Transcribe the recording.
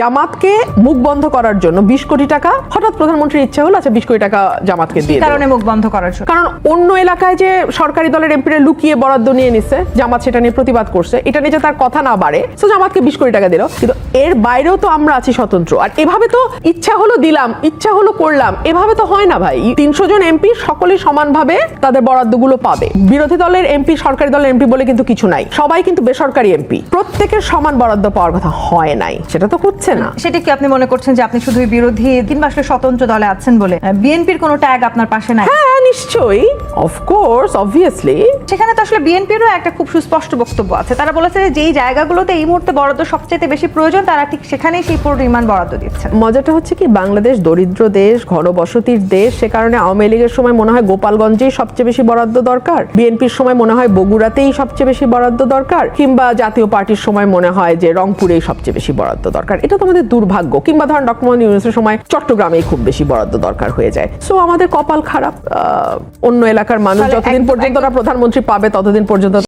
জামাতকে মুখ বন্ধ করার জন্য 20 কোটি টাকা হঠাৎ প্রধানমন্ত্রীর ইচ্ছা হলো, আচ্ছা 20 কোটি টাকা জামাতকে দিয়ে কারণে মুখ বন্ধ করার জন্য, কারণ অন্য এলাকায় যে সরকারি দলের এমপিরা লুকিয়ে বরাদ্দ নিয়ে নিচ্ছে, জামাত সেটা নিয়ে প্রতিবাদ করছে, এটা নিয়ে তার কথা না বাড়ে, তো জামাতকে 20 কোটি টাকা দিল। কিন্তু এর বাইরেও তো আমরা আছি স্বতন্ত্র, আর এভাবে তো ইচ্ছা হলো দিলাম, ইচ্ছা হলো করলাম, এভাবে তো হয় না ভাই। 300 জন এমপি সকলেই সমানভাবে তাদের বরাদ্দগুলো পাবে। বিরোধী দলের এমপি, সরকারি দলের এমপি বলে কিন্তু কিছু নাই, সবাই কিন্তু বেসরকারি এমপি, প্রত্যেকের সমান বরাদ্দ পাওয়ার কথা হয় নাই, সেটা তো হচ্ছে না। সেটা কি আপনি মনে করছেন যে আপনি শুধু বিরোধী কিংবা আসলে স্বতন্ত্র দলে আছেন বলে বিএনপির কোনো ট্যাগ আপনার পাশে নাই? হ্যাঁ নিশ্চয়ই, অফকোর্স, অবভিয়াসলি। সেখানে তো আসলে বিএনপিরও একটা খুব সুস্পষ্ট বক্তব্য আছে। তারা বলেছে যে যেই জায়গাগুলোতে এই মুহূর্তে বরাদ্দ সবচেয়ে বেশি প্রয়োজন, তারা ঠিক সেখানেই সেই পরিমাণ বরাদ্দ দিচ্ছেন। মজাটা হচ্ছে কি, বাংলাদেশ দরিদ্র দেশ, ঘনবসতির দেশ, সে কারণে আওয়ামী লীগের সময় মনে হয় গোপালগঞ্জেই সবচেয়ে বেশি বরাদ্দ দরকার, বিএনপির সময় মনে হয় বগুড়াতেই সবচেয়ে বেশি বরাদ্দ দরকার, কিংবা জাতীয় পার্টির সময় মনে হয় যে রংপুরেই সবচেয়ে বেশি বরাদ্দ দরকার। এটা তো আমাদের দুর্ভাগ্য। কিংবা ধরেন ডক্টর মোহাম্মদ ইউনূসের সময় চট্টগ্রামেই খুব বেশি বরাদ্দ দরকার হয়ে যায়। সো আমাদের কপাল খারাপ। অন্য এলাকার মানুষ যতদিন পর্যন্ত প্রধানমন্ত্রী পাবে ততদিন পর্যন্ত